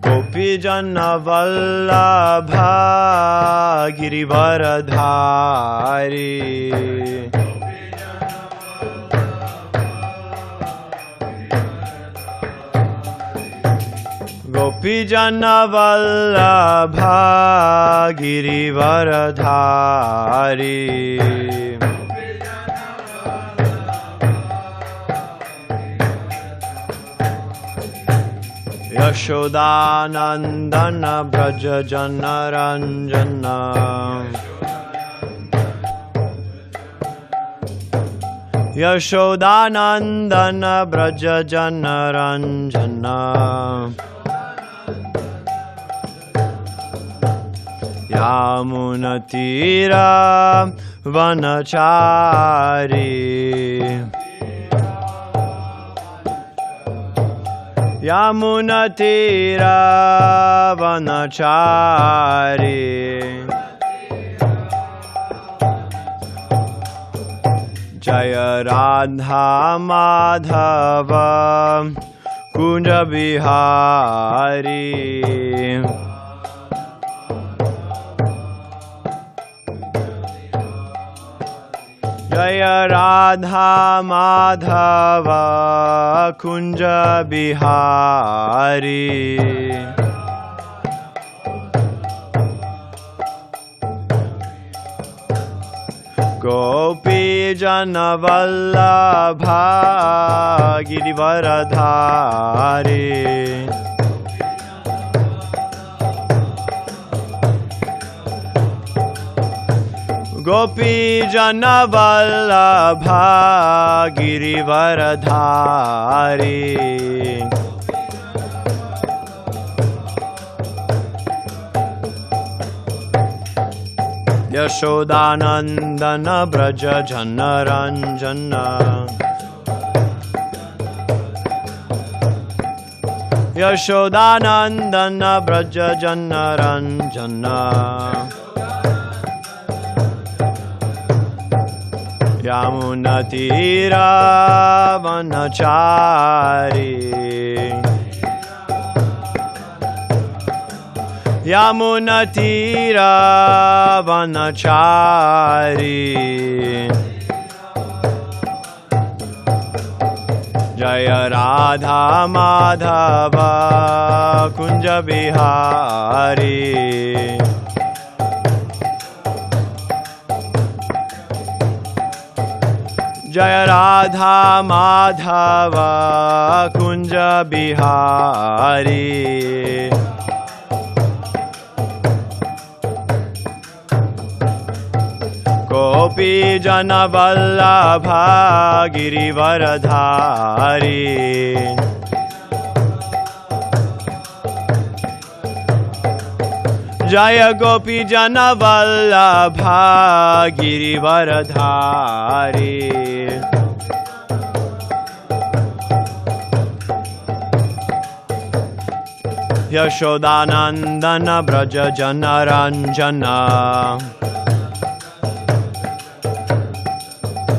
Gopijana Vallabha Girivaradhari Gopijana Vallabha Girivaradhari Yashodanandana Braja Janaranjana Yashodanandana Braja Janaranjana Yamunatira Vanachari Yamunatira Vanachari Jaya Radha Madhava Kunja Bihari Jaya Radha Madhava Kunja Bihari Gopi Jana Vallabha Girivaradhari Gopi Jana Vallabha Girivaradhari Yashodanandana Braja Janaranjana Yashodanandana Braja Janaranjana Yamunatira Vanachari Yamunatira Vanachari Jaya Radha Madhava Kunja Bihari Jaya Radha Madhava Kunja Bihari Gopi Jana Vallabha Girivaradhari Jaya Gopi Jana Vallabha Girivaradhari Yashodanandana Braja Janaranjana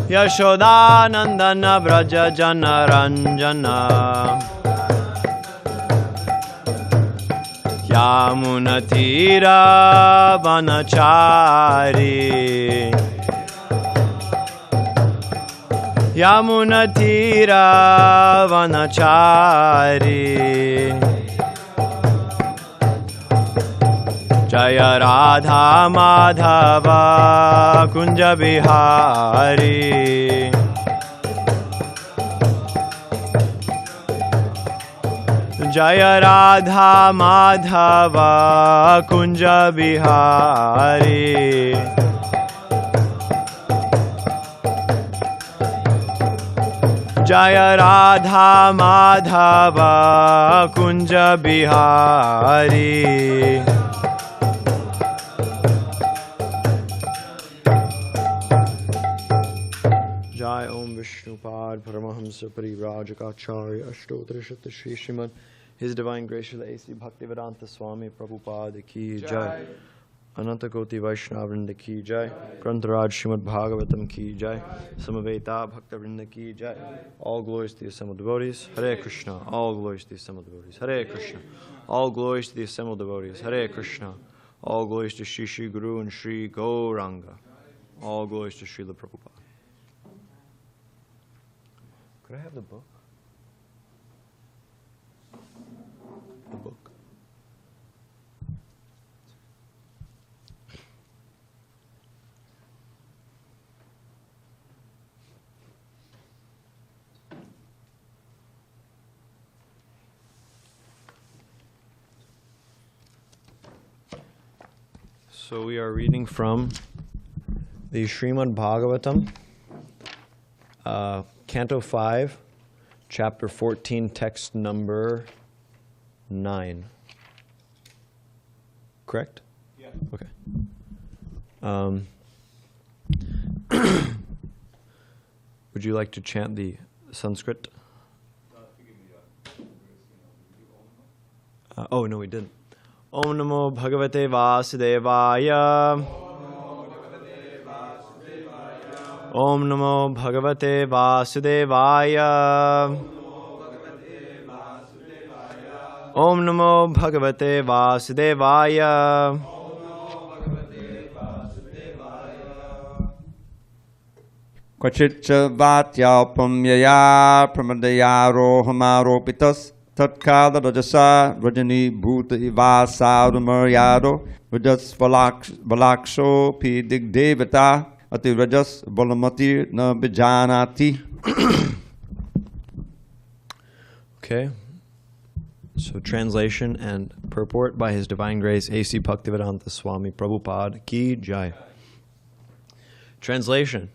Yashodanandana Braja Janaranjana Yamunatira Vanachari Yamunatira Vanachari Jaya Radha Madhava Kunja Bihari Jaya Radha Madhava Kunja Bihari Jaya Radha Madhava Kunja Bihari. Jai Om Vishnupad Paramahamsa Parivrajakacharya Ashtotrishata Shri Srimad His Divine Grace Srila A.C. Bhaktivedanta Swami Prabhupada Ki Jai. Ananta Koti Vaishnavrinda Ki Jai. Grantaraj Srimad Bhagavatam Ki Jai. Samaveta Bhaktavrinda Ki Jai. All glories to the assembled devotees. Hare Krishna. All glories to the assembled devotees. Hare Krishna. All glories to the assembled devotees. Hare Krishna. All glories to Shri Shri Guru and Shri Gauranga. All glories to Srila Prabhupada. Could I have the book? The book. So we are reading from the Srimad Bhagavatam, Canto 5, Chapter 14, text number 9. Correct? Yeah. Okay. Would you like to chant the Sanskrit? Oh, no, we didn't. Om Namo Bhagavate Vasudevaya. Om Namo Bhagavate Vasudevaya. Om Namo Bhagavate Vasudevaya. Kvachitcha vatyalpam yaya pramadaya rohamaropitas tatkala rajasa rajani bhuta ivasaudumaryado rajas valaksho pi digdevata ati rajas balamati na bijanati. Okay. So translation and purport by His Divine Grace A.C. Bhaktivedanta Swami Prabhupada Ki Jai. Translation.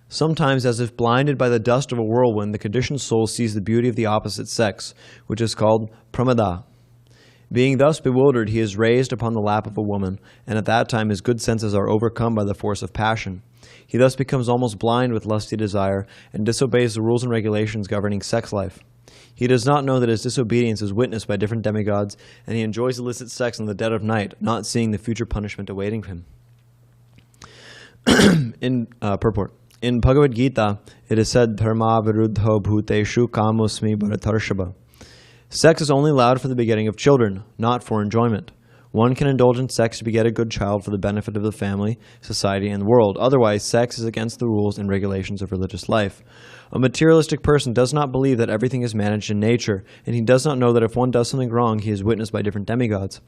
Sometimes, as if blinded by the dust of a whirlwind, the conditioned soul sees the beauty of the opposite sex, which is called pramada. Being thus bewildered, he is raised upon the lap of a woman, and at that time his good senses are overcome by the force of passion. He thus becomes almost blind with lusty desire, and disobeys the rules and regulations governing sex life. He does not know that his disobedience is witnessed by different demigods, and he enjoys illicit sex in the dead of night, not seeing the future punishment awaiting him. In purport. In Bhagavad Gita, it is said, Dharma viruddho bhuteshu kamosmi bharatarshava. Sex is only allowed for the begetting of children, not for enjoyment. One can indulge in sex to beget a good child for the benefit of the family, society, and the world. Otherwise, sex is against the rules and regulations of religious life. A materialistic person does not believe that everything is managed in nature, and he does not know that if one does something wrong, he is witnessed by different demigods.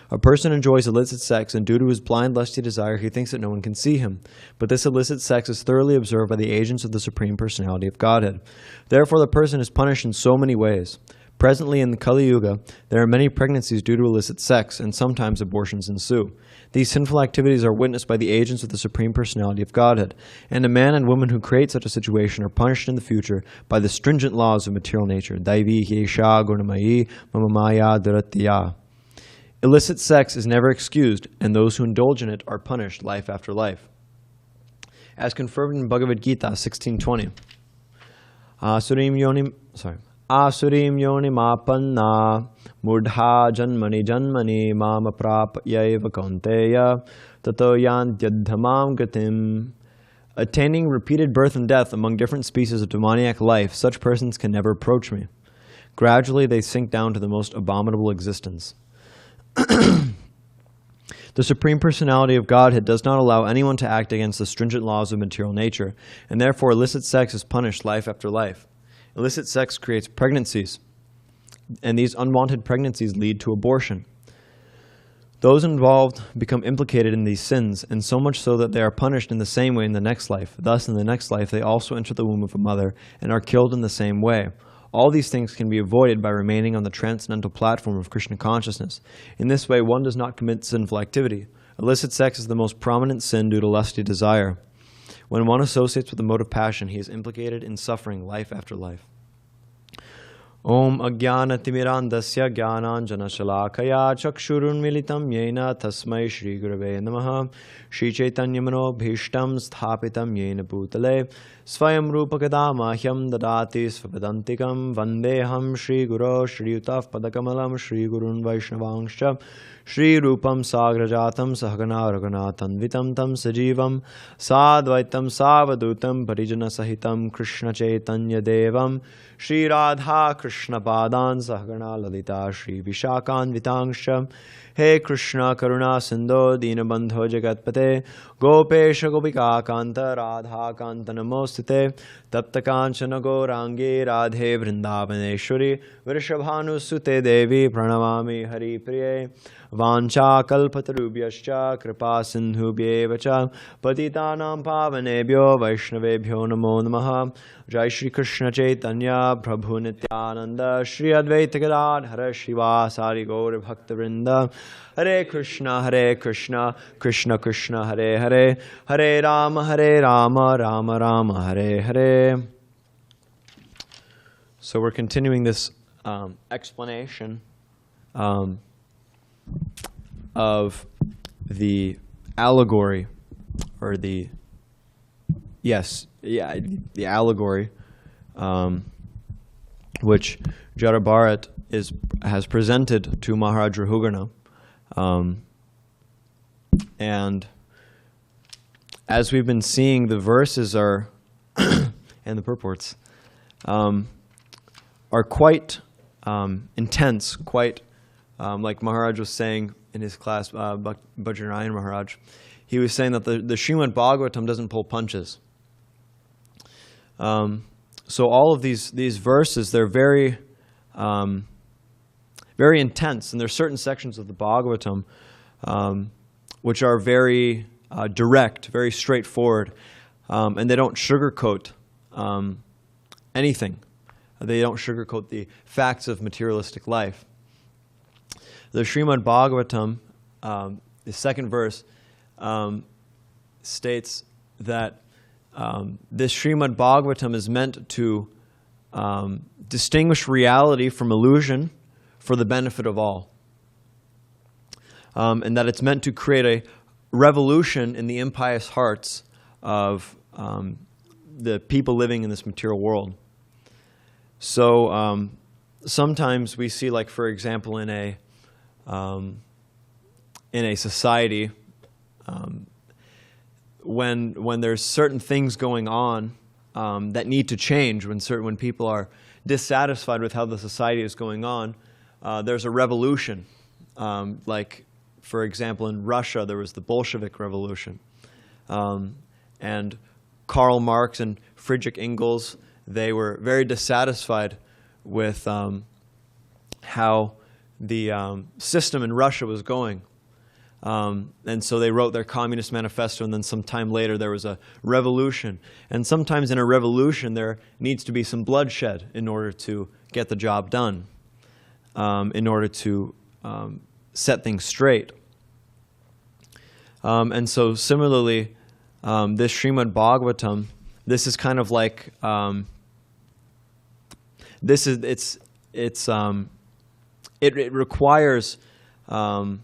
A person enjoys illicit sex, and due to his blind lusty desire, he thinks that no one can see him. But this illicit sex is thoroughly observed by the agents of the Supreme Personality of Godhead. Therefore, the person is punished in so many ways. Presently in the Kali Yuga, there are many pregnancies due to illicit sex, and sometimes abortions ensue. These sinful activities are witnessed by the agents of the Supreme Personality of Godhead, and a man and woman who create such a situation are punished in the future by the stringent laws of material nature. Daivi hiesha gurnamayi mamamaya duratya. Illicit sex is never excused, and those who indulge in it are punished life after life. As confirmed in Bhagavad Gita 16:20. Asurim yoni mapanna murdha janmani janmani mama prapyaiva kaunteya tato yantyadhamam gatim. Attaining repeated birth and death among different species of demoniac life, such persons can never approach me. Gradually they sink down to the most abominable existence. The Supreme Personality of Godhead does not allow anyone to act against the stringent laws of material nature, and therefore illicit sex is punished life after life. Illicit sex creates pregnancies, and these unwanted pregnancies lead to abortion. Those involved become implicated in these sins, and so much so that they are punished in the same way in the next life. Thus, in the next life, they also enter the womb of a mother and are killed in the same way. All these things can be avoided by remaining on the transcendental platform of Krishna consciousness. In this way, one does not commit sinful activity. Illicit sex is the most prominent sin due to lusty desire. When one associates with the mode of passion, he is implicated in suffering life after life. Om Ajnanatimirandasya Jnananjanashalakaya Chakshurunmilitam Yena Tasmai Shri Gurave Namaha Shri Chaitanya Manobhishtam Sthapitam Yena Bhutale Svayam Rupakadamahyam Dadati Svapadantikam Vandeham Shri Guru Shri Utaf Padakamalam Shri Gurun Vaishnavangscha Shri Rupam Sagrajatam Sahagana Raghunathanvitam Tam Sajivam Sadvaitam Savadutam Parijana Sahitam Krishna Chaitanya Devam Shri Radha Krishna Padan Sahagana Lalita Shri Vishakan Vitangsha He Krishna Karuna Sindho Dinabandho Jagatpate Gopesha Gopika Kanta Radha Kanta Namostite Tapta Kanchana Gaurangi Radhe Vrindavaneshwari Vrishabhanu Sute Devi Pranamami Hari Priye Vancha Kalpatarubhyascha Kripa Sindhubhyevacha Patitanam Pavanebhyo Vaishnavebhyo Namo Namaha Jai Shri Krishna Chaitanya Prabhu Nityananda Shri Advaita Gadadhara Shivasari Gaura Bhakta Vrinda Hare Krishna Krishna Krishna Hare Hare Hare Rama Rama Rama Hare Hare. So we're continuing this explanation of the allegory, or the allegory, which Jada Bharat has presented to Maharaj Rahugana. And as we've been seeing, the verses are and the purports are quite intense, quite like Maharaj was saying in his class, Bajranayan Maharaj. He was saying that the Srimad Bhagavatam doesn't pull punches. So all of these verses, they're very very intense, and there's certain sections of the Bhagavatam which are very direct, very straightforward, and they don't sugarcoat anything. They don't sugarcoat the facts of materialistic life. The Srimad Bhagavatam, the second verse, states that this Srimad Bhagavatam is meant to distinguish reality from illusion for the benefit of all. And that it's meant to create a revolution in the impious hearts of the people living in this material world. So sometimes we see, like, for example, in a society, when there's certain things going on that need to change, when people are dissatisfied with how the society is going on, there's a revolution. Like, for example, in Russia, there was the Bolshevik Revolution. And Karl Marx and Friedrich Engels, they were very dissatisfied with how the system in Russia was going. And so they wrote their Communist Manifesto, and then some time later there was a revolution. And sometimes in a revolution there needs to be some bloodshed in order to get the job done, in order to set things straight. And so similarly, this Srimad Bhagavatam, this is kind of like, it requires, or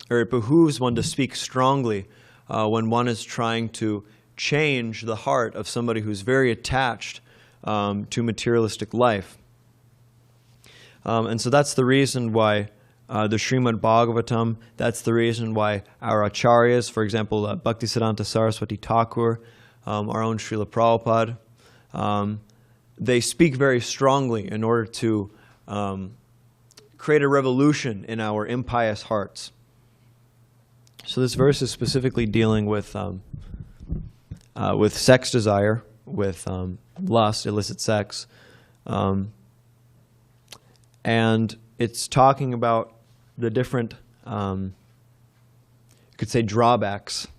it behooves one to speak strongly when one is trying to change the heart of somebody who's very attached to materialistic life. And so that's the reason why the Srimad Bhagavatam, that's the reason why our acharyas, for example, Bhaktisiddhanta Saraswati Thakur, our own Srila Prabhupada, they speak very strongly in order to create a revolution in our impious hearts. So this verse is specifically dealing with sex desire, with lust, illicit sex, and it's talking about the different, you could say, drawbacks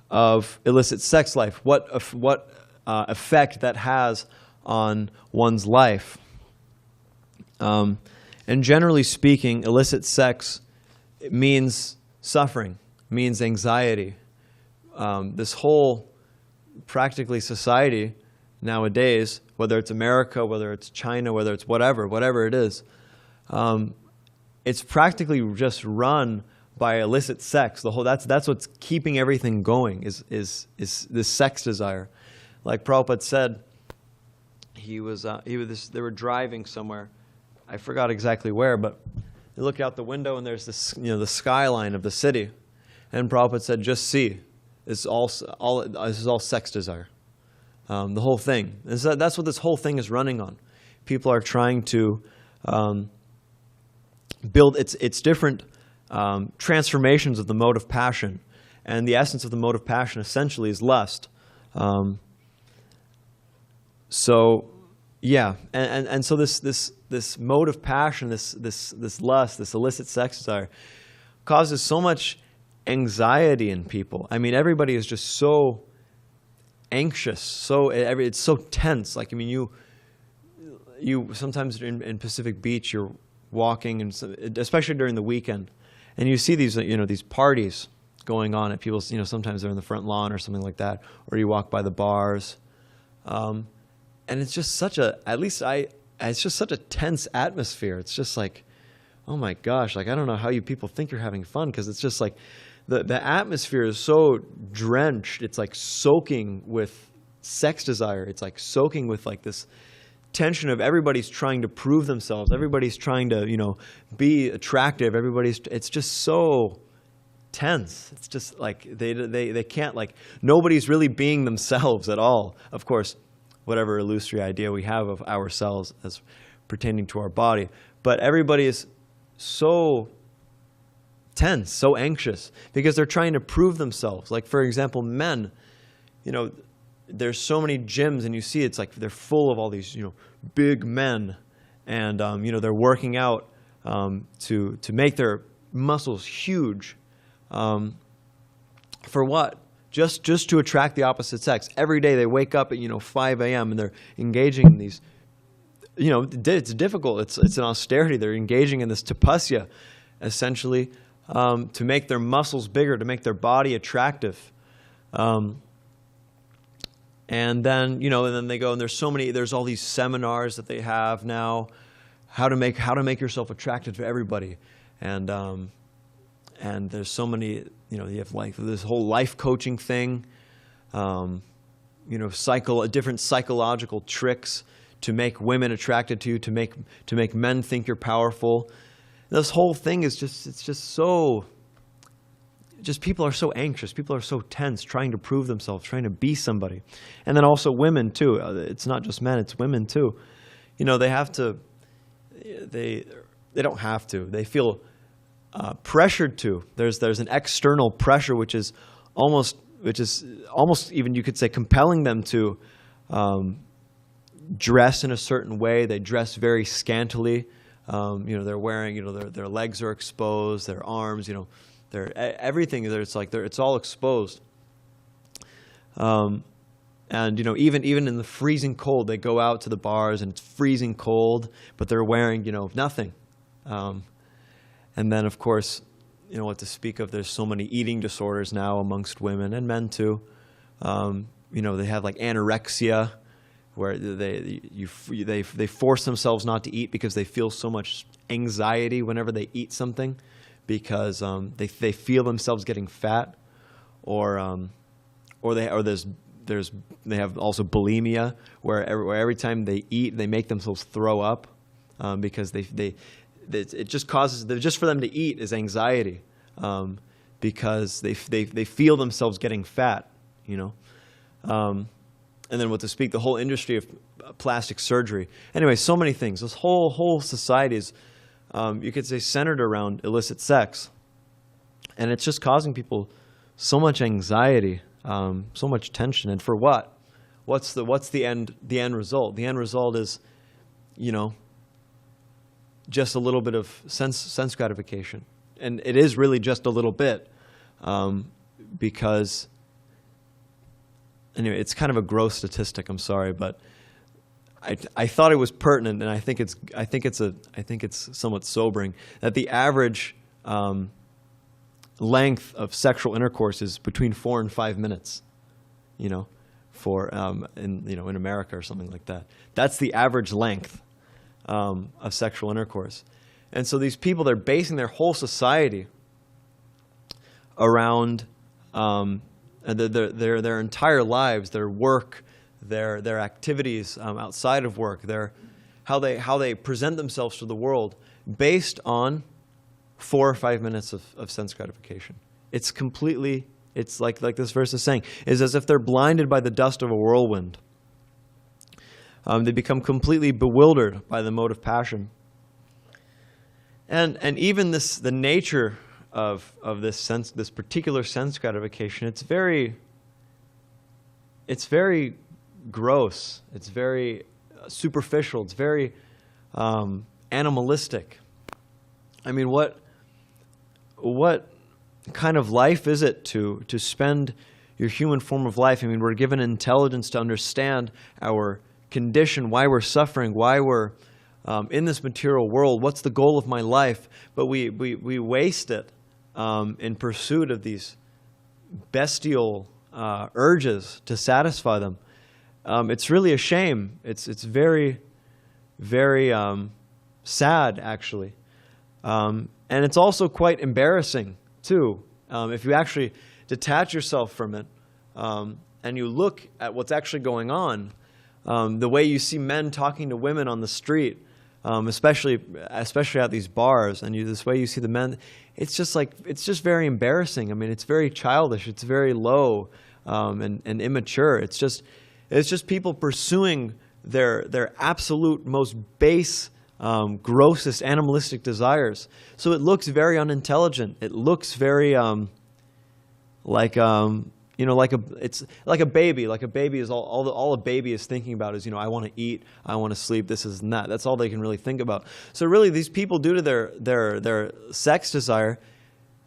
of illicit sex life. What effect that has on one's life. And generally speaking, illicit sex, it means suffering, means anxiety. This whole, practically, society nowadays, whether it's America, whether it's China, whether it's whatever it is, it's practically just run by illicit sex. That's what's keeping everything going is this sex desire. Like Prabhupada said, they were driving somewhere. I forgot exactly where, but they look out the window and there's this, the skyline of the city. And Prabhupada said, just see, this is all sex desire. The whole thing. That's what this whole thing is running on. People are trying to build its different transformations of the mode of passion. And the essence of the mode of passion essentially is lust. So this mode of passion, this lust, this illicit sex desire, causes so much anxiety in people. I mean, everybody is just so anxious, it's so tense. Like, I mean, you sometimes in Pacific Beach, you're walking, and especially during the weekend, and you see these parties going on at people's, sometimes they're in the front lawn or something like that, or you walk by the bars, and it's just it's just such a tense atmosphere. It's just like, oh my gosh, like, I don't know how you people think you're having fun, because it's just like the atmosphere is so drenched. It's like soaking with sex desire. It's like soaking with like this tension of everybody's trying to prove themselves. Everybody's trying to, be attractive. It's just so tense. It's just like they can't, like, nobody's really being themselves at all. Of course, whatever illusory idea we have of ourselves as pertaining to our body. But everybody is so tense, so anxious, because they're trying to prove themselves. Like, for example, men, there's so many gyms, and you see it's like they're full of all these, big men, and they're working out to make their muscles huge. For what? Just to attract the opposite sex. Every day they wake up at 5 a.m. and they're engaging in these. It's difficult. It's an austerity. They're engaging in this tapasya, essentially, to make their muscles bigger, to make their body attractive. And then they go, and there's all these seminars that they have now, how to make yourself attractive to everybody. And there's so many, you have like this whole life coaching thing, different psychological tricks to make women attracted to you, to make men think you're powerful. This whole thing is people are so anxious. People are so tense, trying to prove themselves, trying to be somebody. And then also women too. It's not just men, it's women too. They have to, they don't have to. They feel pressured to. There's an external pressure which is almost even, you could say, compelling them to dress in a certain way. They dress very scantily. They're wearing, their legs are exposed, their arms, everything. It's all exposed. And even in the freezing cold, they go out to the bars and it's freezing cold, but they're wearing nothing. And then, of course, what to speak of. There's so many eating disorders now amongst women and men too. They have like anorexia, where they force themselves not to eat because they feel so much anxiety whenever they eat something, because they feel themselves getting fat, or they have also bulimia, where every time they eat they make themselves throw up, because it just causes, just for them to eat is anxiety, because they feel themselves getting fat, and then what to speak, the whole industry of plastic surgery. Anyway, so many things. This whole society is, you could say, centered around illicit sex, and it's just causing people so much anxiety, so much tension. And for what? What's the end result? The end result is, just a little bit of sense gratification, and it is really just a little bit, because. Anyway, it's kind of a gross statistic. I'm sorry, but I thought it was pertinent, and I think it's somewhat sobering that the average length of sexual intercourse is between 4 and 5 minutes. for in America or something like that. That's the average length of sexual intercourse. And so these people, they're basing their whole society around their entire lives, their work, their activities outside of work, how they present themselves to the world, based on 4 or 5 minutes of sense gratification. It's completely, it's like this verse is saying, is as if they're blinded by the dust of a whirlwind. They become completely bewildered by the mode of passion. And even the nature of this particular sense gratification, it's very gross. It's very superficial. It's very animalistic. I mean, what kind of life is it to spend your human form of life? I mean, we're given intelligence to understand our condition, why we're suffering, why we're in this material world. What's the goal of my life? But we waste it in pursuit of these bestial urges to satisfy them. It's really a shame. It's very, very sad, actually. And it's also quite embarrassing, too. If you actually detach yourself from it and you look at what's actually going on, the way you see men talking to women on the street, especially at these bars, and this way you see the men, it's just very embarrassing. I mean, it's very childish. It's very low and immature. It's just people pursuing their absolute most base, grossest animalistic desires. So it looks very unintelligent. It looks very it's like a baby. Like a baby is all a baby is thinking about is, I want to eat, I want to sleep, this is and that. That's all they can really think about. So really, these people, due to their sex desire,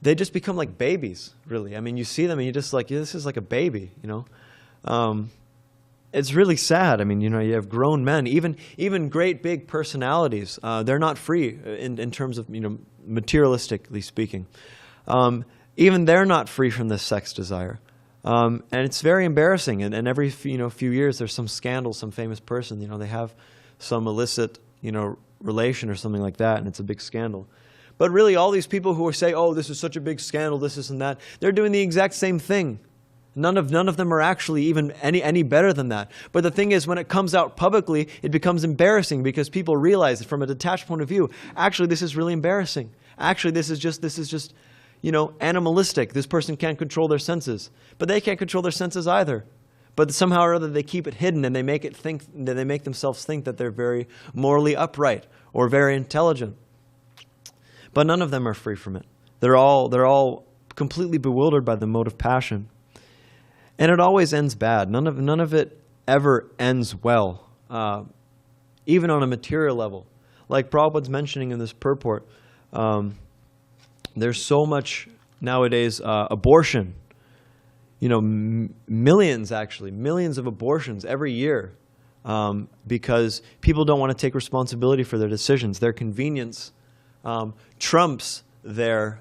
they just become like babies. Really, I mean, you see them and you're just like, yeah, this is like a baby. It's really sad. I mean, you have grown men, even great big personalities. They're not free in terms of materialistically speaking. Even they're not free from this sex desire. And it's very embarrassing. And every few years there's some scandal, some famous person, they have some illicit relation or something like that, and it's a big scandal. But really, all these people who say, "Oh, this is such a big scandal, this and that," they're doing the exact same thing. None of them are actually even any better than that. But the thing is, when it comes out publicly, it becomes embarrassing because people realize that from a detached point of view, actually this is really embarrassing. Actually, this is just animalistic. This person can't control their senses, but they can't control their senses either. But somehow or other, they keep it hidden, and they make themselves think that they're very morally upright or very intelligent. But none of them are free from it. They're all completely bewildered by the mode of passion. And it always ends bad. None of it ever ends well, even on a material level. Like Prabhupada's mentioning in this purport, there's so much nowadays abortion. Millions of abortions every year, because people don't want to take responsibility for their decisions. Their convenience trumps their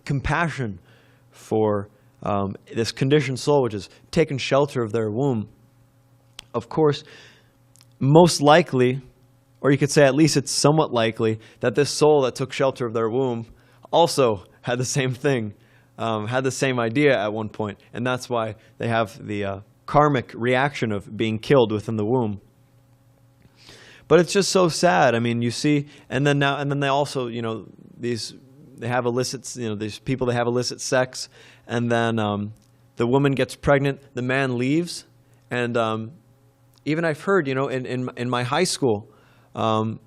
compassion for this conditioned soul, which has taken shelter of their womb. Of course, most likely, or you could say at least it's somewhat likely, that this soul that took shelter of their womb also had the same thing, had the same idea at one point, and that's why they have the karmic reaction of being killed within the womb. But it's just so sad. I mean, you see, and then they also, they have illicit, these people, they have illicit sex, and then the woman gets pregnant, the man leaves, and even I've heard, in my high school, or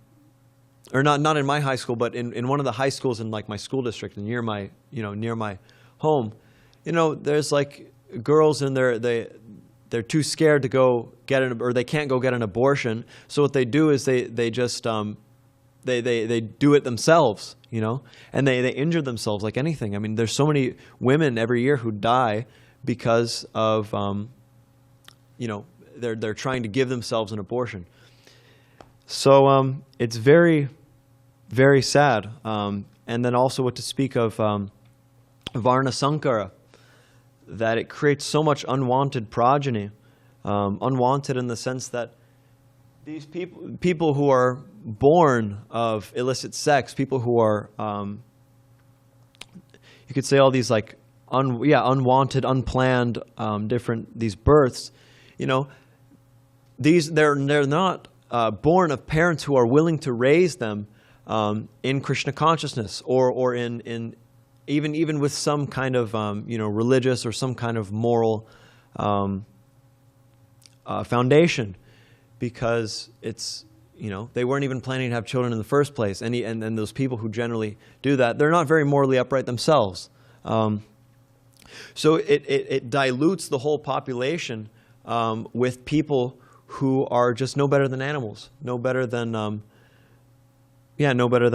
not in my high school, but in one of the high schools in like my school district near my home, there's like girls and they're too scared to go get or they can't go get an abortion. So what they do is they just they do it themselves, and they injure themselves like anything. I mean, there's so many women every year who die because of they're trying to give themselves an abortion. So it's very, very sad. And then also what to speak of Varna Sankara. that it creates so much unwanted progeny. Unwanted in the sense that these people who are born of illicit sex, people who are, you could say all these like, unwanted, unplanned, these births, you know, they're not born of parents who are willing to raise them in Krishna consciousness, or in even with some kind of religious or some kind of moral foundation, because it's, they weren't even planning to have children in the first place. And those people who generally do that, they're not very morally upright themselves. So it dilutes the whole population with people who are just no better than animals, no better than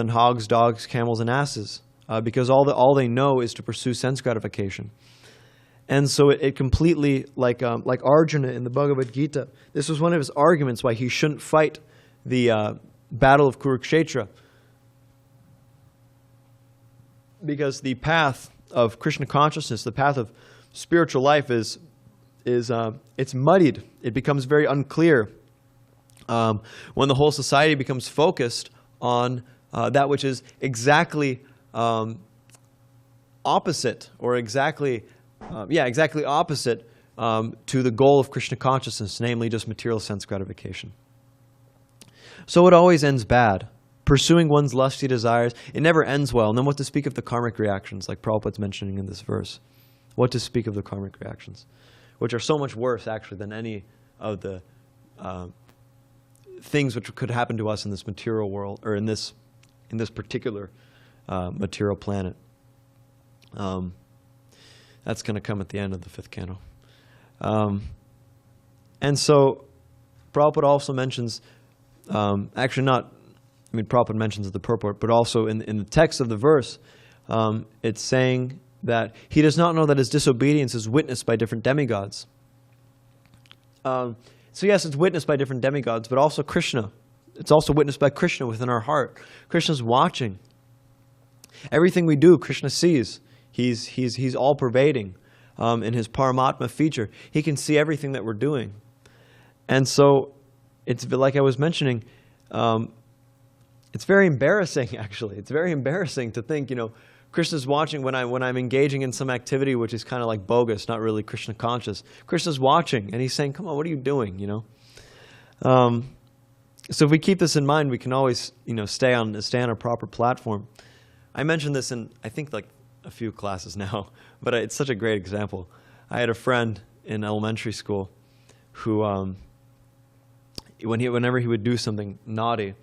hogs, dogs, camels, and asses, because all they know is to pursue sense gratification. And so it completely, like Arjuna in the Bhagavad Gita, this was one of his arguments why he shouldn't fight the battle of Kurukshetra, because the path of Krishna consciousness, the path of spiritual life is it's muddied. It becomes very unclear when the whole society becomes focused on that which is exactly opposite, or exactly opposite to the goal of Krishna consciousness, namely just material sense gratification. So it always ends bad. Pursuing one's lusty desires, it never ends well. And then what to speak of the karmic reactions, like Prabhupada's mentioning in this verse. What to speak of the karmic reactions, which are so much worse, actually, than any of the things which could happen to us in this material world, or in this particular material planet. That's going to come at the end of the fifth canto. And so Prabhupada also mentions, Prabhupada mentions the purport, but also in the text of the verse, it's saying that he does not know that his disobedience is witnessed by different demigods. So yes, it's witnessed by different demigods, but also Krishna. It's also witnessed by Krishna within our heart. Krishna's watching. Everything we do, Krishna sees. He's all-pervading in his Paramatma feature. He can see everything that we're doing. And so, it's like I was mentioning, it's very embarrassing, actually. It's very embarrassing to think, Krishna's watching when I'm engaging in some activity which is kind of like bogus, not really Krishna conscious. Krishna's watching, and he's saying, come on, what are you doing, So if we keep this in mind, we can always, stay on a proper platform. I mentioned this in, I think, like a few classes now, but it's such a great example. I had a friend in elementary school who, whenever he would do something naughty,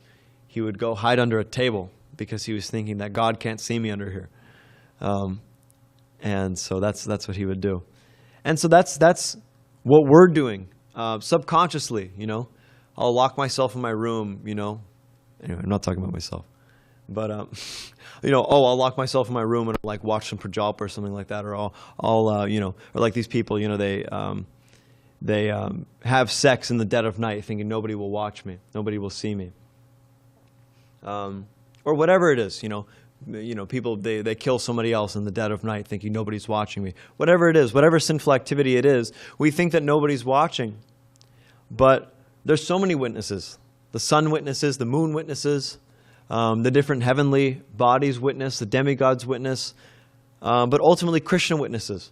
he would go hide under a table because he was thinking that God can't see me under here. And so that's what he would do. And so that's what we're doing subconsciously, I'll lock myself in my room, Anyway, I'm not talking about myself. But, I'll lock myself in my room and like watch some Prajalpa or something like that, or I'll or like these people, they have sex in the dead of night thinking nobody will watch me, nobody will see me. Or whatever it is, people, they kill somebody else in the dead of night thinking nobody's watching me. Whatever it is, whatever sinful activity it is, we think that nobody's watching. But there's so many witnesses. The sun witnesses, the moon witnesses, the different heavenly bodies witness, the demigods witness, but ultimately Krishna witnesses.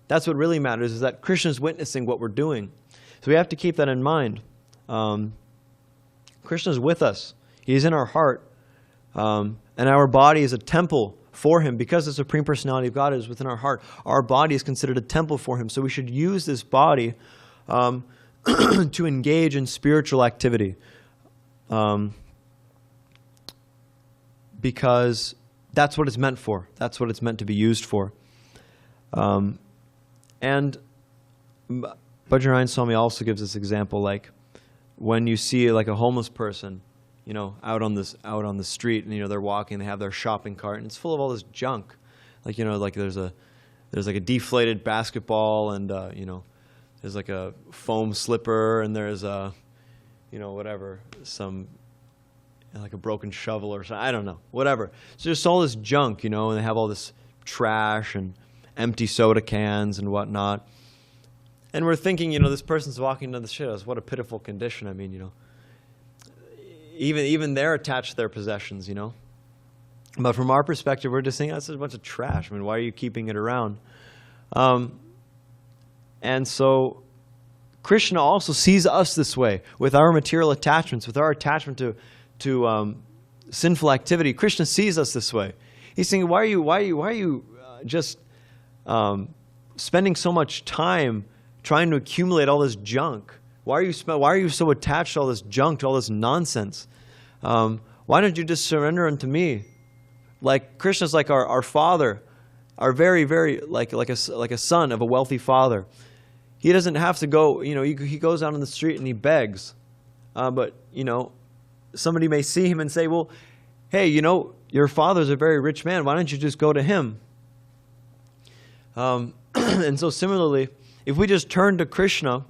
That's what really matters, is that Krishna's witnessing what we're doing. So we have to keep that in mind. Krishna's with us. He's in our heart. And our body is a temple for him. Because the Supreme Personality of God is within our heart, our body is considered a temple for him. So we should use this body to engage in spiritual activity. Because that's what it's meant for. That's what it's meant to be used for. And Bhajan Swami also gives this example, like when you see like a homeless person, out on the street, and they're walking, they have their shopping cart, and it's full of all this junk, like like there's like a deflated basketball, and there's like a foam slipper, and there's some like a broken shovel or something, I don't know, whatever. So there's all this junk, and they have all this trash, and empty soda cans and whatnot. And we're thinking, this person's walking down the street. What a pitiful condition. I mean, even they're attached to their possessions, But from our perspective, we're just saying, that's a bunch of trash. I mean, why are you keeping it around? And so Krishna also sees us this way with our material attachments, with our attachment to sinful activity. Krishna sees us this way. He's saying, why are you just spending so much time trying to accumulate all this junk? Why are you so attached to all this junk, to all this nonsense? Why don't you just surrender unto me? Like Krishna's like our father, our very, very like a son of a wealthy father. He doesn't have to go. He goes out on the street and he begs, but somebody may see him and say, well, hey, your father's a very rich man. Why don't you just go to him? And so similarly, if we just turn to Krishna,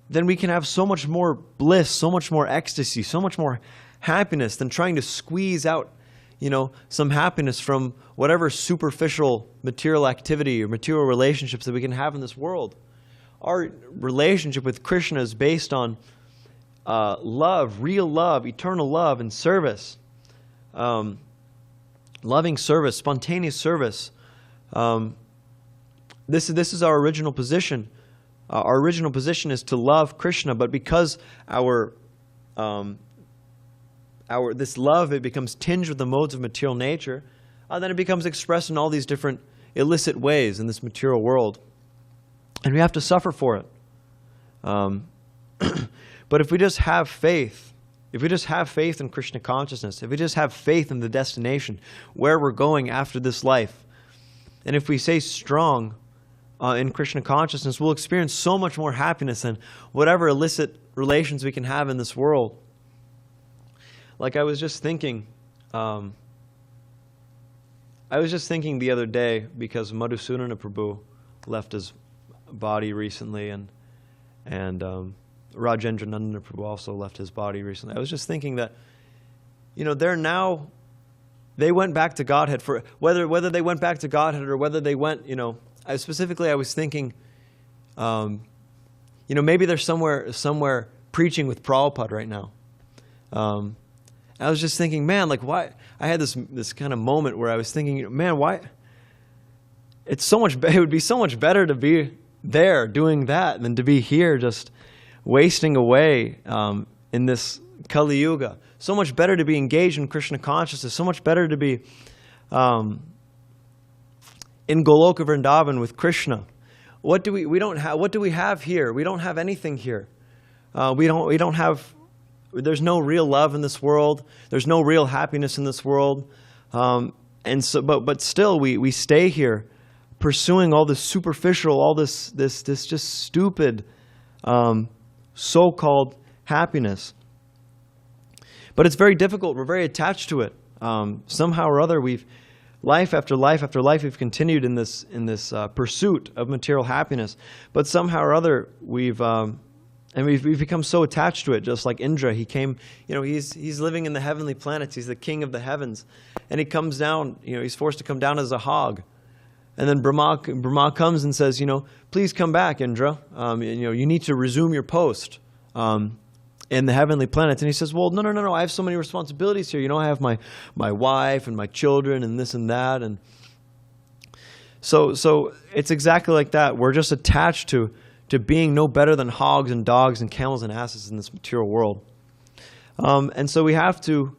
then we can have so much more bliss, so much more ecstasy, so much more happiness than trying to squeeze out, some happiness from whatever superficial material activity or material relationships that we can have in this world. Our relationship with Krishna is based on love, real love, eternal love, and service. Loving service, spontaneous service. This is our original position. Our original position is to love Krishna, but because this love, it becomes tinged with the modes of material nature, then it becomes expressed in all these different illicit ways in this material world. And we have to suffer for it. But if we just have faith, in Krishna consciousness, if we just have faith in the destination, where we're going after this life, and if we stay strong in Krishna consciousness, we'll experience so much more happiness than whatever illicit relations we can have in this world. Like I was just thinking the other day, because Madhusudana Prabhu left his body recently, and Rajendra Nandana Prabhu also left his body recently. I was just thinking that, they went back to Godhead, for whether they went back to Godhead or whether they went, I was thinking, maybe they're somewhere preaching with Prabhupada right now. I was just thinking, man, like why? I had this kind of moment where I was thinking, man, why? It would be so much better to be there doing that than to be here just wasting away in this Kali Yuga. So much better to be engaged in Krishna consciousness. So much better to be in Goloka Vrindavan with Krishna. What do we have here? We don't have anything here. We don't have. There's no real love in this world. There's no real happiness in this world. And so, but still, we stay here, pursuing all this superficial, all this just stupid, so-called happiness. But it's very difficult. We're very attached to it. Somehow or other, life after life after life, we've continued in this pursuit of material happiness. But somehow or other, we've become so attached to it. Just like Indra, he came. He's living in the heavenly planets. He's the king of the heavens, and he comes down. He's forced to come down as a hog. And then Brahma comes and says, please come back, Indra. You need to resume your post in the heavenly planets. And he says, well, no. I have so many responsibilities here. I have my wife and my children and this and that. And so it's exactly like that. We're just attached to being no better than hogs and dogs and camels and asses in this material world. And so we have to,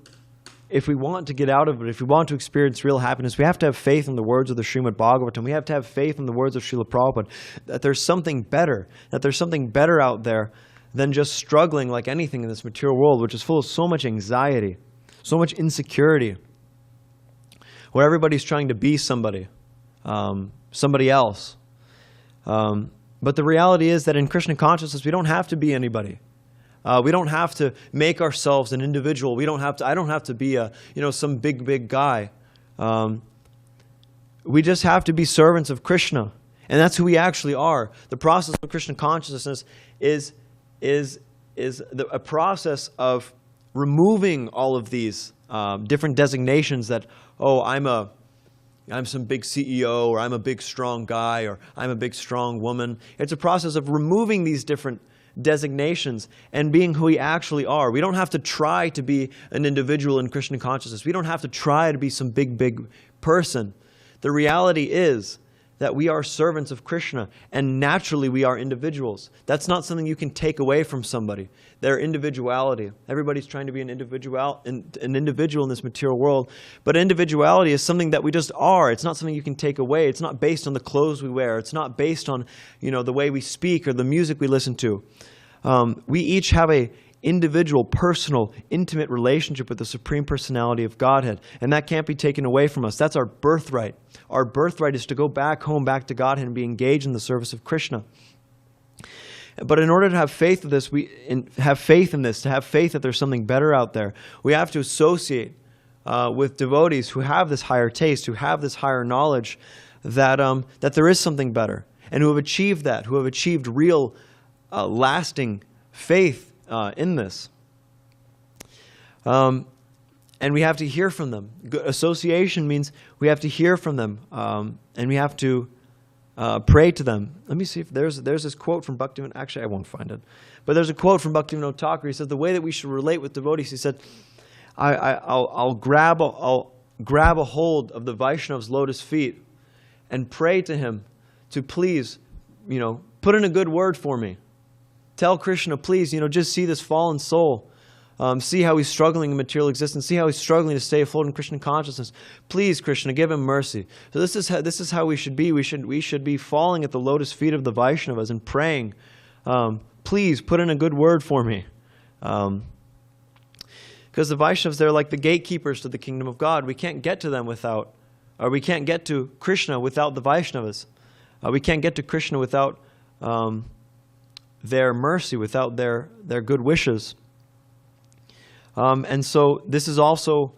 if we want to get out of it, if we want to experience real happiness, we have to have faith in the words of the Srimad Bhagavatam. We have to have faith in the words of Srila Prabhupada, that there's something better out there than just struggling like anything in this material world, which is full of so much anxiety, so much insecurity, where everybody's trying to be somebody else. But the reality is that in Krishna consciousness, we don't have to be anybody. We don't have to make ourselves an individual. I don't have to be some big guy. We just have to be servants of Krishna. And that's who we actually are. The process of Krishna consciousness is a process of removing all of these different designations that, I'm a I'm some big CEO, or I'm a big strong guy, or I'm a big strong woman. It's a process of removing these different designations and being who we actually are. We don't have to try to be an individual in Krishna consciousness. We don't have to try to be some big person. The reality is that we are servants of Krishna, and naturally we are individuals. That's not something you can take away from somebody. Their individuality. Everybody's trying to be an individual in this material world, but individuality is something that we just are. It's not something you can take away. It's not based on the clothes we wear. It's not based on, the way we speak or the music we listen to. We each have a individual, personal, intimate relationship with the Supreme Personality of Godhead, and that can't be taken away from us. That's our birthright. Our birthright is to go back home, back to Godhead, and be engaged in the service of Krishna. But in order to have faith in this, to have faith that there's something better out there, we have to associate with devotees who have this higher taste, who have this higher knowledge that there is something better, and who have achieved that, who have achieved real, lasting faith in this. And we have to hear from them. Association means we have to hear from them, and we have to pray to them. Let me see if there's this quote from Bhaktivinoda. Actually, I won't find it. But there's a quote from Bhaktivinoda Thakur. He says, the way that we should relate with devotees, he said, I'll grab a hold of the Vaishnava's lotus feet and pray to him to please, put in a good word for me. Tell Krishna, please, just see this fallen soul. See how he's struggling in material existence. See how he's struggling to stay afloat in Krishna consciousness. Please, Krishna, give him mercy. So this is how we should be. We should be falling at the lotus feet of the Vaishnavas and praying, please put in a good word for me. Because the Vaishnavas, they're like the gatekeepers to the kingdom of God. We can't get to them we can't get to Krishna without the Vaishnavas. We can't get to Krishna without their mercy, without their good wishes. And so this is also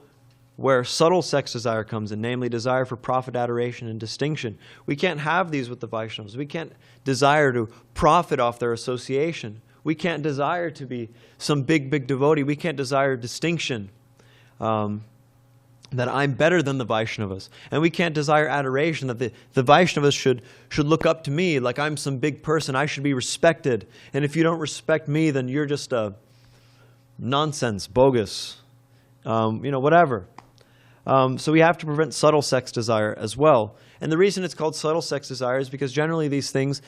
where subtle sex desire comes in, namely desire for profit, adoration, and distinction. We can't have these with the Vaishnavas. We can't desire to profit off their association. We can't desire to be some big devotee. We can't desire distinction, that I'm better than the Vaishnavas. And we can't desire adoration, that the Vaishnavas should look up to me like I'm some big person. I should be respected. And if you don't respect me, then you're just a nonsense, bogus, whatever. So we have to prevent subtle sex desire as well. And the reason it's called subtle sex desire is because generally these things,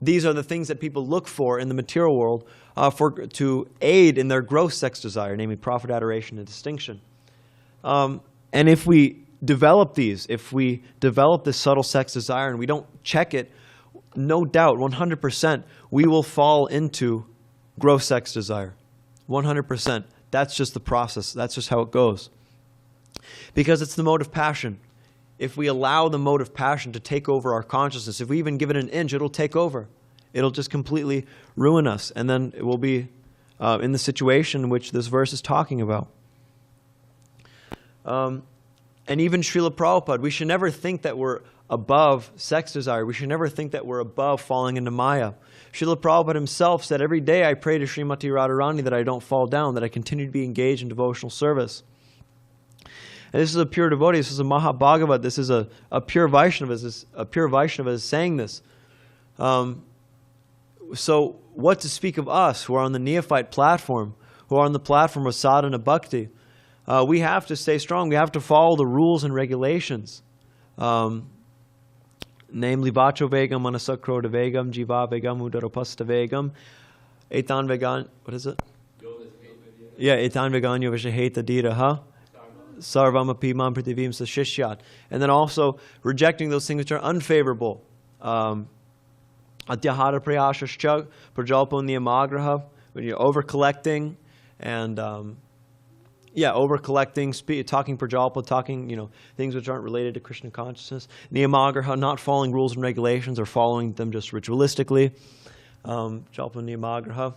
these are the things that people look for in the material world to aid in their gross sex desire, namely profit, adoration, and distinction. And if we develop this subtle sex desire and we don't check it, no doubt, 100%, we will fall into gross sex desire. 100%. That's just the process. That's just how it goes. Because it's the mode of passion. If we allow the mode of passion to take over our consciousness, if we even give it an inch, it'll take over. It'll just completely ruin us. And then it will be in the situation which this verse is talking about. And even Srila Prabhupada, we should never think that we're above sex desire. We should never think that we're above falling into Maya. Srila Prabhupada himself said, every day I pray to Srimati Radharani that I don't fall down, that I continue to be engaged in devotional service. And this is a pure devotee. This is a Mahabhagavat. This is a pure Vaishnava. A pure Vaishnava is saying this. So what to speak of us who are on the neophyte platform, who are on the platform of sadhana bhakti? We have to stay strong. We have to follow the rules and regulations. Namely, Vacho Vegam, Manasakroda Vegam, Jiva Vegam, Udaropasta Vegam, Etan Vegan, what is it? Yeah, Etan Vegan Yovashaheta Diraha, Sarvam Apimam Prativim Sashishyat. And then also rejecting those things which are unfavorable. Atyahara Prayashashcha, Prajalpo Niyamagraha, when you're over collecting and over-collecting, talking prajalpa, talking, things which aren't related to Krishna consciousness. Niyamagraha, not following rules and regulations or following them just ritualistically. Jalpa niyamagraha.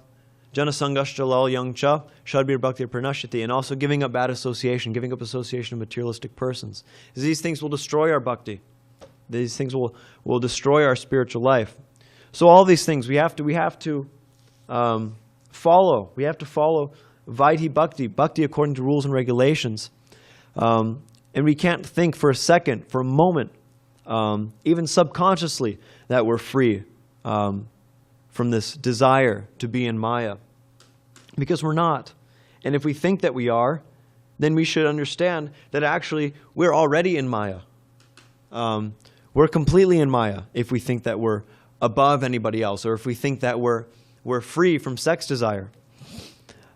Janasangashcha lal yangcha, shadbir bhakti pranashyati. And also giving up bad association, giving up association of materialistic persons. These things will destroy our bhakti. These things will destroy our spiritual life. So all these things we have to follow. We have to follow Vaidhi Bhakti, Bhakti according to rules and regulations. And we can't think for a second, for a moment, even subconsciously, that we're free from this desire to be in Maya. Because we're not. And if we think that we are, then we should understand that actually we're already in Maya. We're completely in Maya if we think that we're above anybody else, or if we think that we're free from sex desire.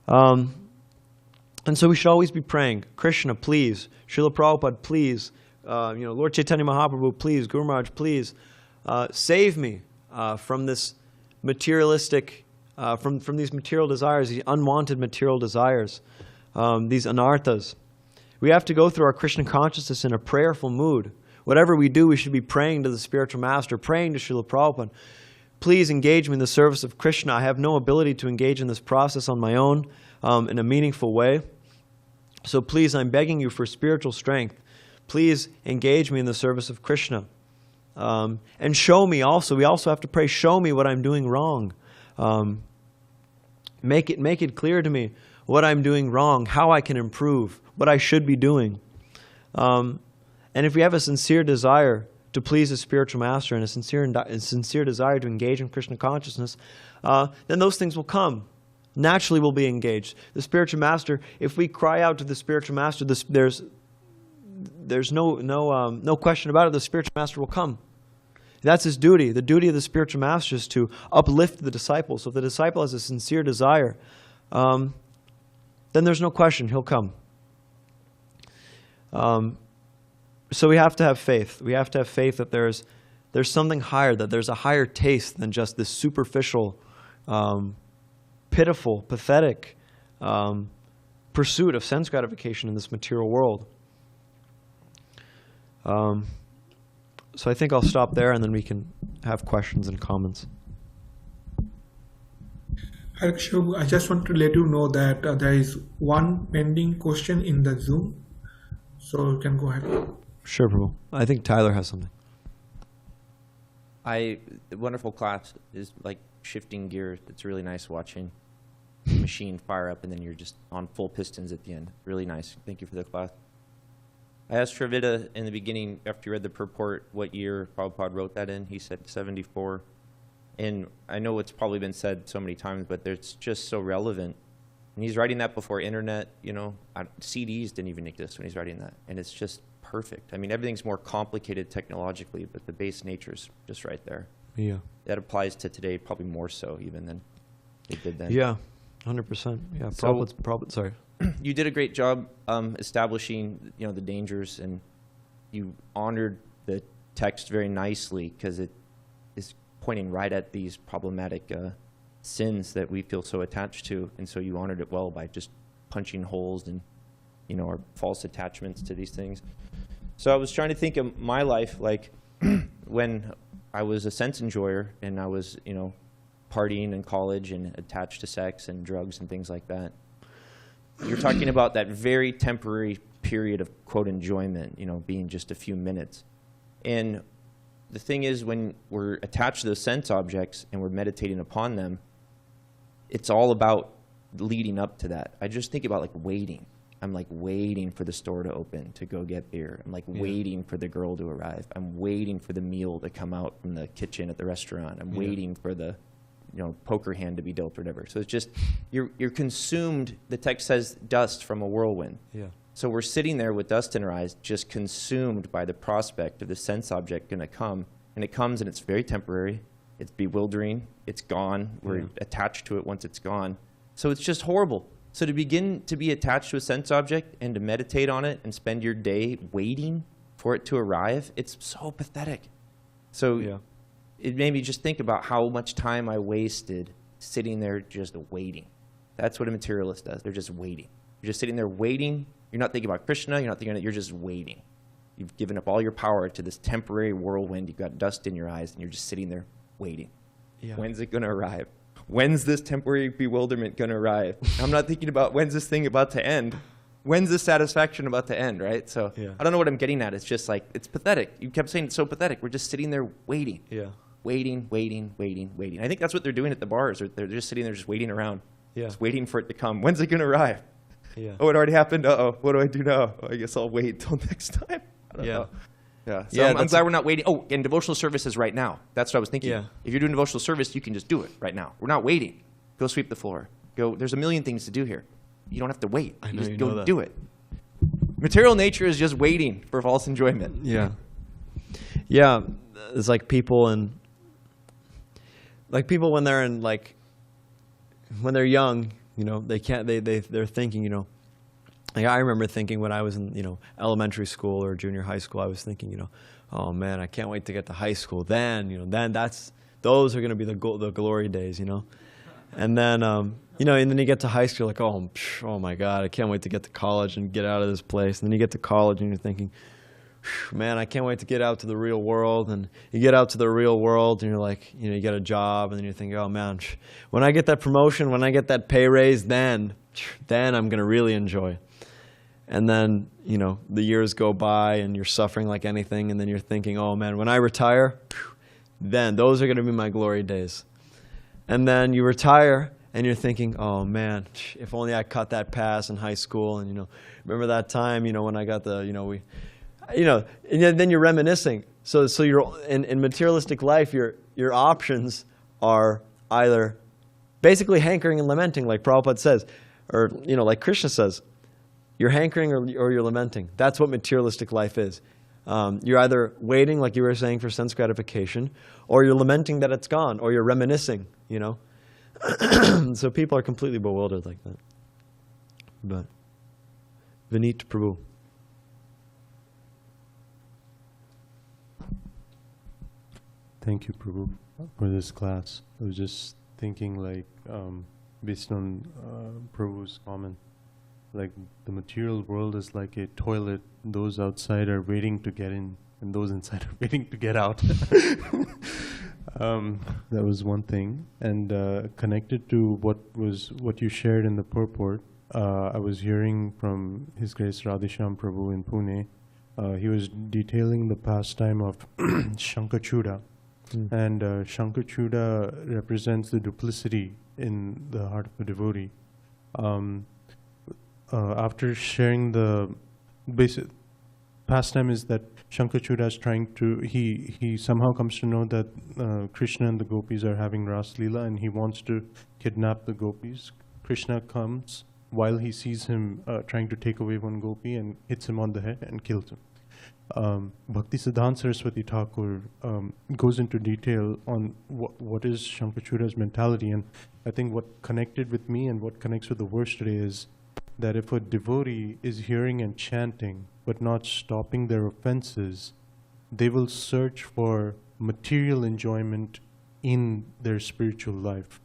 And so we should always be praying, Krishna, please, Srila Prabhupada, please, Lord Chaitanya Mahaprabhu, please, Guru Maharaj, please, save me from this materialistic, from these material desires, these unwanted material desires, these anarthas. We have to go through our Krishna consciousness in a prayerful mood. Whatever we do, we should be praying to the spiritual master, praying to Srila Prabhupada. Please engage me in the service of Krishna. I have no ability to engage in this process on my own in a meaningful way. So please, I'm begging you for spiritual strength. Please engage me in the service of Krishna. And show me also, we also have to pray, show me what I'm doing wrong. Make it clear to me what I'm doing wrong, how I can improve, what I should be doing. And if we have a sincere desire to please the spiritual master and a sincere desire to engage in Krishna consciousness, then those things will come. Naturally we'll be engaged. The spiritual master, if we cry out to the spiritual master, there's no question about it, the spiritual master will come. That's his duty. The duty of the spiritual master is to uplift the disciple. So if the disciple has a sincere desire, then there's no question, he'll come. So we have to have faith. We have to have faith that there's something higher, that there's a higher taste than just this superficial, pitiful, pathetic pursuit of sense gratification in this material world. So I think I'll stop there, and then we can have questions and comments. Hariksha, I just want to let you know that there is one pending question in the Zoom, so you can go ahead. Sure, Prabhu. I think Tyler has something. The wonderful class is like shifting gears. It's really nice watching the machine fire up, and then you're just on full pistons at the end. Really nice. Thank you for the class. I asked Sravita in the beginning, after you read the purport, what year Prabhupada wrote that in. He said 74. And I know it's probably been said so many times, but it's just so relevant. And he's writing that before internet, CDs didn't even exist when he's writing that. And it's just perfect. I mean, everything's more complicated technologically, but the base nature's just right there. Yeah. That applies to today probably more so even than it did then. Yeah, 100%. Yeah, Prabhupada's, sorry. You did a great job establishing, the dangers, and you honored the text very nicely because it is pointing right at these problematic sins that we feel so attached to, and so you honored it well by just punching holes in, our false attachments to these things. So I was trying to think of my life, like when I was a sense enjoyer and I was, partying in college and attached to sex and drugs and things like that. You're talking about that very temporary period of, quote, enjoyment, being just a few minutes. And the thing is, when we're attached to those sense objects and we're meditating upon them, it's all about leading up to that. I just think about, like, waiting. I'm, like, waiting for the store to open to go get beer. I'm, like, waiting for the girl to arrive. I'm waiting for the meal to come out from the kitchen at the restaurant. I'm waiting for the poker hand to be dealt or whatever. So it's just, you're consumed. The text says dust from a whirlwind. Yeah. So we're sitting there with dust in our eyes, just consumed by the prospect of the sense object going to come. And it comes and it's very temporary. It's bewildering. It's gone. We're attached to it once it's gone. So it's just horrible. So to begin to be attached to a sense object and to meditate on it and spend your day waiting for it to arrive, it's so pathetic. So it made me just think about how much time I wasted sitting there just waiting. That's what a materialist does. They're just waiting. You're just sitting there waiting. You're not thinking about Krishna. You're not thinking you're just waiting. You've given up all your power to this temporary whirlwind. You've got dust in your eyes, and you're just sitting there waiting. Yeah. When's it going to arrive? When's this temporary bewilderment going to arrive? I'm not thinking about when's this thing about to end. When's this satisfaction about to end, right? So I don't know what I'm getting at. It's just like, it's pathetic. You kept saying it's so pathetic. We're just sitting there waiting. Yeah. Waiting. I think that's what they're doing at the bars. They're just sitting there just waiting around. Yeah. Just waiting for it to come. When's it going to arrive? Yeah. Oh, it already happened. Uh-oh. What do I do now? I guess I'll wait till next time. I don't know. Yeah. So I'm glad we're not waiting. Oh, and devotional service is right now. That's what I was thinking. Yeah. If you're doing devotional service, you can just do it right now. We're not waiting. Go sweep the floor. Go. There's a million things to do here. You don't have to wait. I know, You just you go know that. do it. Material nature is just waiting for false enjoyment. Yeah. Yeah. It's like people when they're in when they're young, they can't, they're thinking, like I remember thinking when I was in, elementary school or junior high school, I was thinking, oh man, I can't wait to get to high school. Then, those are going to be the glory days, And then, and then you get to high school, like, oh my God, I can't wait to get to college and get out of this place. And then you get to college and you're thinking, man, I can't wait to get out to the real world. And you get out to the real world and you're like, you get a job and then you're thinking, oh man, when I get that promotion, when I get that pay raise, then I'm going to really enjoy. And then, the years go by and you're suffering like anything. And then you're thinking, oh man, when I retire, then those are going to be my glory days. And then you retire and you're thinking, oh man, if only I cut that pass in high school. And, remember that time, when I got the, and then you're reminiscing. So you're in materialistic life, your options are either basically hankering and lamenting, like Prabhupada says, or, like Krishna says, you're hankering or you're lamenting. That's what materialistic life is. You're either waiting, like you were saying, for sense gratification, or you're lamenting that it's gone, or you're reminiscing, So people are completely bewildered like that. But, Vineet Prabhu. Thank you, Prabhu, for this class. I was just thinking, based on Prabhu's comment, the material world is like a toilet. Those outside are waiting to get in, and those inside are waiting to get out. That was one thing. And connected to what you shared in the purport, I was hearing from His Grace Radhesham Prabhu in Pune. He was detailing the pastime of Shankachuda. And Shankachuda represents the duplicity in the heart of a devotee. After sharing the basic pastime is that Shankachuda is trying to, he somehow comes to know that Krishna and the gopis are having Ras Lila and he wants to kidnap the gopis. Krishna comes while he sees him trying to take away one gopi and hits him on the head and kills him. Bhakti Siddhanta Saraswati Thakur goes into detail on what is Shankachuda's mentality, and I think what connected with me and what connects with the verse today is that if a devotee is hearing and chanting but not stopping their offenses, they will search for material enjoyment in their spiritual life.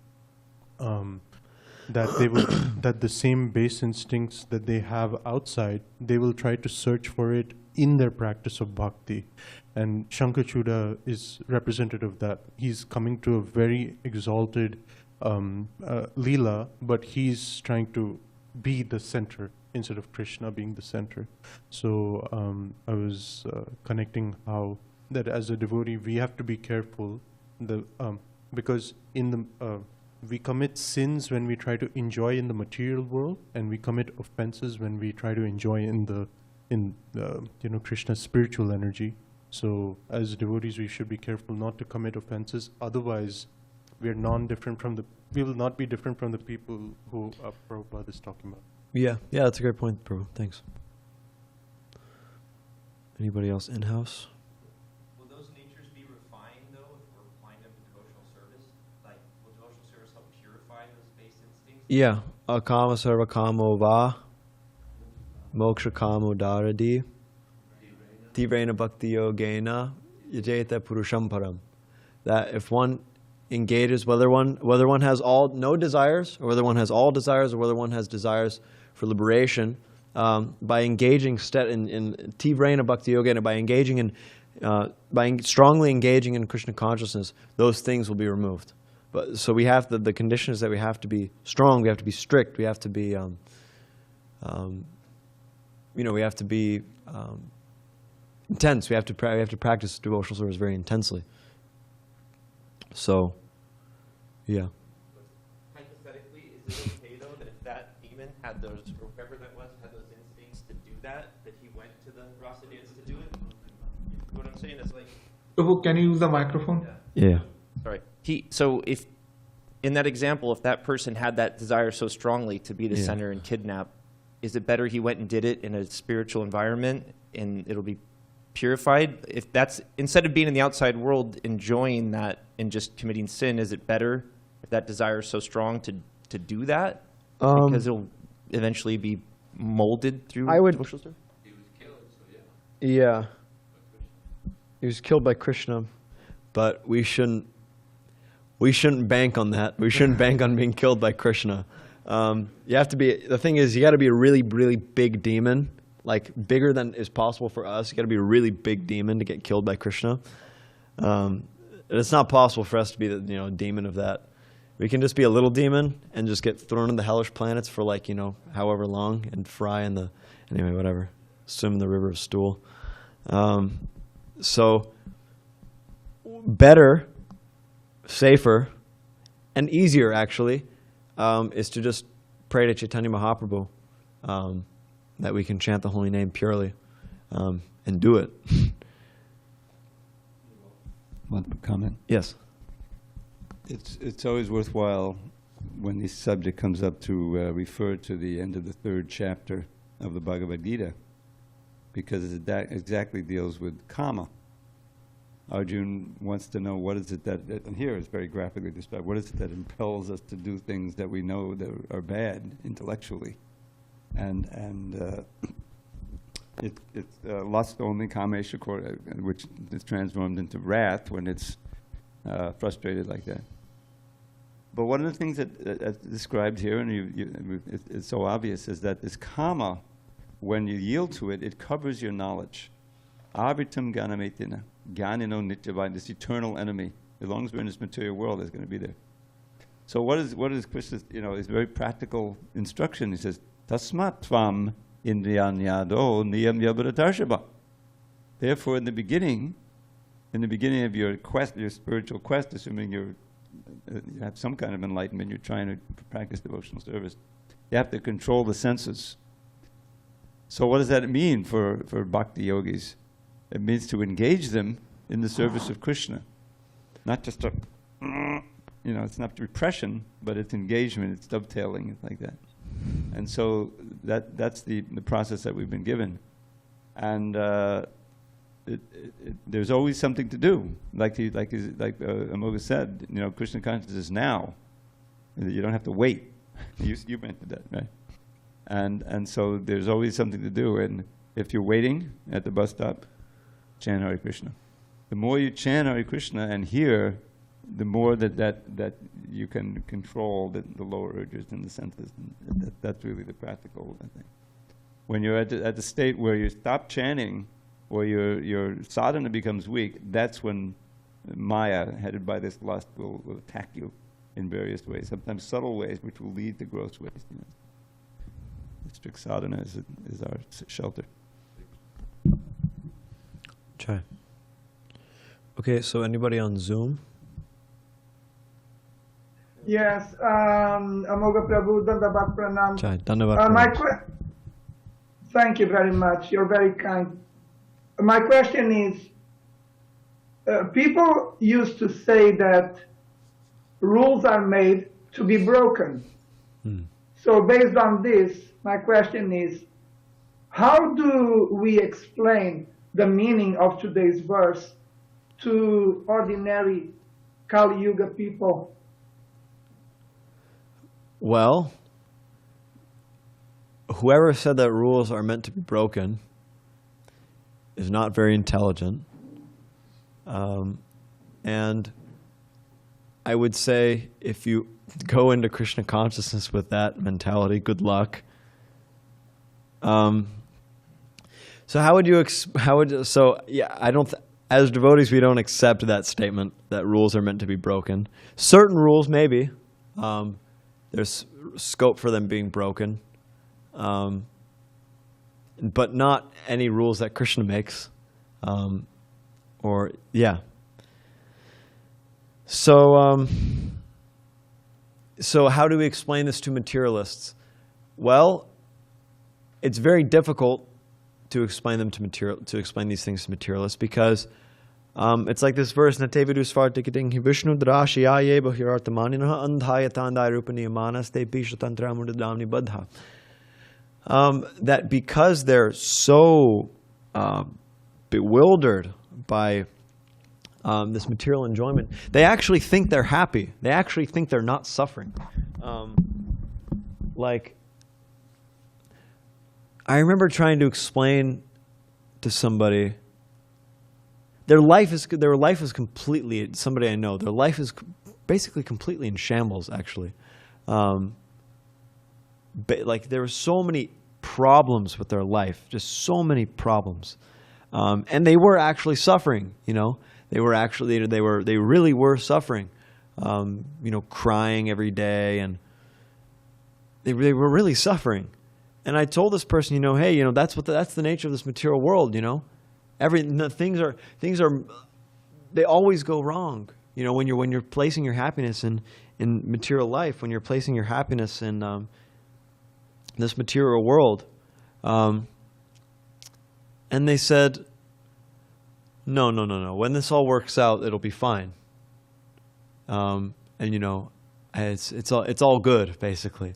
That they will, that the same base instincts that they have outside, they will try to search for it in their practice of bhakti. And Shankachuda is representative of that. He's coming to a very exalted Lila, but he's trying to be the center instead of Krishna being the center. So I was connecting how that as a devotee, we have to be careful because in the we commit sins when we try to enjoy in the material world, and we commit offenses when we try to enjoy in the Krishna's spiritual energy. So as devotees, we should be careful not to commit offenses. Otherwise, we will not be different from the people who Prabhupada is talking about. Yeah, that's a great point, Prabhu. Thanks. Anybody else in-house? Will those natures be refined, though, if we're applying them to devotional service? Like, will devotional service help purify those base instincts? Yeah. Akama sarva kamo va, moksha kamo daradi, tivrena bhakti yogena, yajeta purusham param. That if one engages, whether one has no desires, or whether one has all desires, or whether one has desires for liberation, by engaging in tivrena bhakti yogena, by strongly engaging in Krishna consciousness, those things will be removed. But so we have the condition is that we have to be strong, we have to be strict, we have to be we have to be intense. We have to practice devotional service very intensely. So, yeah. Hypothetically, is it okay though that if that demon had those, or whoever the that he went to the rasa dance to do it. You know what I'm saying? It's like, Prabhu, can you use the microphone? Yeah. sorry. So if in that example, if that person had that desire so strongly to be the Yeah. center and kidnap, is it better he went and did it in a spiritual environment and it'll be purified? If that's, instead of being in the outside world enjoying that and just committing sin, is it better if that desire is so strong to do that? Because it'll eventually be molded through I would- devotional service? Yeah. He was killed by Krishna, but we shouldn't bank on that. We shouldn't bank on being killed by Krishna. You have to be, the thing is, you got to be a really, really big demon, like bigger than is possible for us. You got to be a really big demon to get killed by Krishna. And it's not possible for us to be the demon of that. We can just be a little demon and just get thrown in the hellish planets for like, however long and fry in the, anyway, whatever, swim in the river of stool. So better, safer, and easier actually, is to just pray to Chaitanya Mahaprabhu, that we can chant the holy name purely, and do it. Want to comment? Yes. It's always worthwhile when this subject comes up to refer to the end of the 3rd chapter of the Bhagavad Gita, because that exactly deals with karma. Arjun wants to know what is it that, and here it's very graphically described, what is it that impels us to do things that we know that are bad intellectually? And it's lust only, kamesha, which is transformed into wrath when it's frustrated like that. But one of the things that's described here, and it's so obvious, is that this karma, when you yield to it, it covers your knowledge. Avitam ganametina, ganino nityavai, this eternal enemy. As long as we're in this material world, it's going to be there. So what is Krishna's, his very practical instruction? He says, tasmat tvam indriyanyado niyam yabharatarshava. Therefore, in the beginning of your quest, your spiritual quest, assuming you have some kind of enlightenment, you're trying to practice devotional service, you have to control the senses. So what does that mean for bhakti yogis? It means to engage them in the service of Krishna. Not just it's not repression, but it's engagement, it's dovetailing, it's like that. And so that's the process that we've been given. And there's always something to do. Like Amogha said, Krishna consciousness is now. You don't have to wait. You mentioned that, right? And so there's always something to do. And if you're waiting at the bus stop, chant Hare Krishna. The more you chant Hare Krishna and hear, the more that you can control the lower urges and the senses. And that's really the practical thing. When you're at the state where you stop chanting, or your sadhana becomes weak, that's when Maya, headed by this lust, will attack you in various ways, sometimes subtle ways, which will lead to gross ways. The strict sadhana is our shelter. Chai. Okay, so anybody on Zoom? Yes, Amogha Prabhu, Dandavat Pranam. Chai, Dandavat. Thank you very much. You're very kind. My question is, people used to say that rules are made to be broken. So based on this, my question is, how do we explain the meaning of today's verse to ordinary Kali Yuga people? Well, whoever said that rules are meant to be broken is not very intelligent. And I would say if you go into Krishna consciousness with that mentality, good luck. So how would you, I don't, as devotees, we don't accept that statement that rules are meant to be broken. Certain rules, maybe. There's scope for them being broken. But not any rules that Krishna makes. So how do we explain this to materialists? Well, it's very difficult to explain them to explain these things to materialists, because it's like this verse, Natevidu Svartikiting Vishnu Drashiyaye Bahirartamanina Andhayatandai Rupaniyamanas Te Pishatantramudadamni Badha. That because they're so bewildered by this material enjoyment, they actually think they're happy. They actually think they're not suffering. Like, I remember trying to explain to somebody, their life is completely, somebody I know, their life is basically completely in shambles, actually. Like, there were so many problems with their life, just so many problems. And they were actually suffering, you know. They really were suffering, you know, crying every day, and they were really suffering. And I told this person, you know, hey, you know, that's the nature of this material world, you know. Things are they always go wrong, you know, when you're placing your happiness in material life, when you're placing your happiness in this material world. And they said, no. When this all works out, it'll be fine. And you know, it's all good, basically.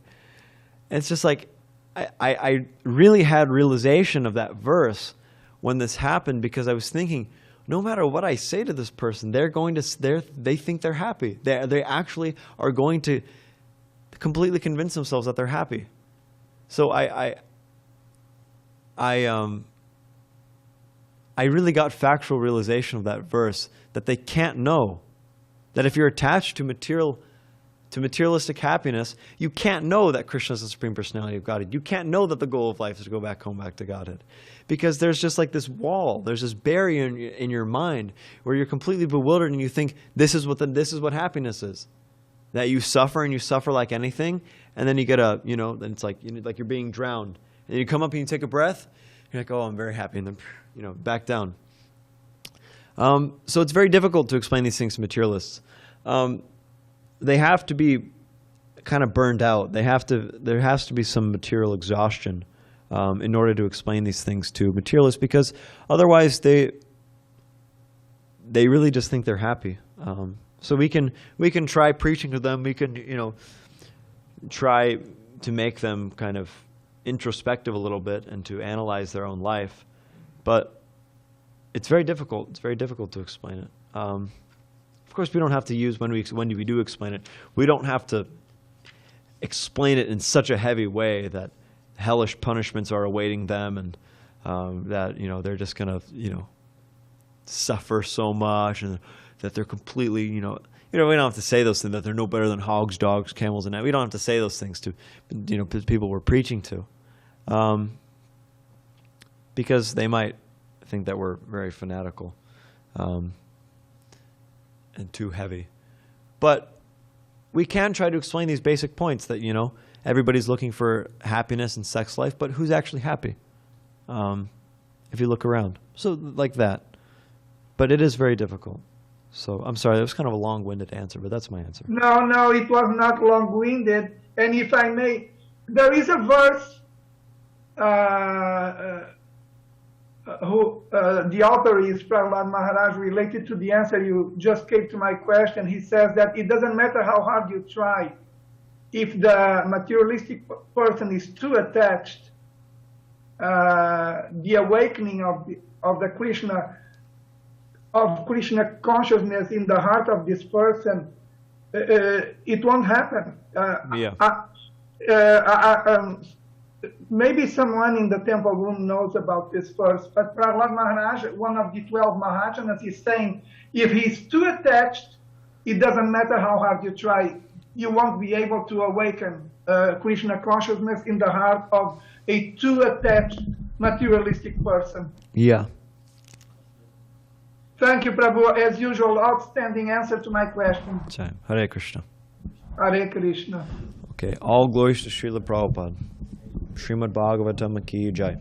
And it's just like, I really had realization of that verse when this happened, because I was thinking, no matter what I say to this person, they think they're happy. They actually are going to completely convince themselves that they're happy. So I really got factual realization of that verse, that they can't know that if you're attached to materialistic happiness, you can't know that Krishna is the Supreme Personality of Godhead. You can't know that the goal of life is to go back home, back to Godhead. Because there's just like this wall, there's this barrier in your mind where you're completely bewildered and you think this is what happiness is. That you suffer and you suffer like anything, and then you get then it's like, like you're being drowned. And you come up and you take a breath, you're like, oh, I'm very happy, and then, back down. So it's very difficult to explain these things to materialists. They have to be kind of burned out. There has to be some material exhaustion in order to explain these things to materialists, because otherwise they really just think they're happy. So we can try preaching to them. We can try to make them kind of introspective a little bit and to analyze their own life, but it's very difficult. It's very difficult to explain it. Of course, we don't have to use, when we do explain it, we don't have to explain it in such a heavy way that hellish punishments are awaiting them, and that they're just gonna suffer so much, and that they're completely we don't have to say those things, that they're no better than hogs, dogs, camels, and that. We don't have to say those things to people we're preaching to, because they might think that we're very fanatical. And too heavy. But we can try to explain these basic points that, everybody's looking for happiness in sex life, but who's actually happy? If you look around. So like that. But it is very difficult. So I'm sorry, that was kind of a long-winded answer, but that's my answer. No, it was not long-winded. And if I may, there is a verse the author is Prahlad Maharaj, related to the answer you just gave to my question. He says that it doesn't matter how hard you try, if the materialistic person is too attached, the awakening of Krishna consciousness in the heart of this person, it won't happen. Maybe someone in the temple room knows about this verse, but Prahlad Maharaj, one of the 12 Mahajanas, is saying, if he's too attached, it doesn't matter how hard you try, you won't be able to awaken Krishna consciousness in the heart of a too attached materialistic person. Yeah. Thank you, Prabhu. As usual, outstanding answer to my question. Hare Krishna. Hare Krishna. Okay, all glories to Srila Prabhupada. Srimad Bhagavatam ki jai.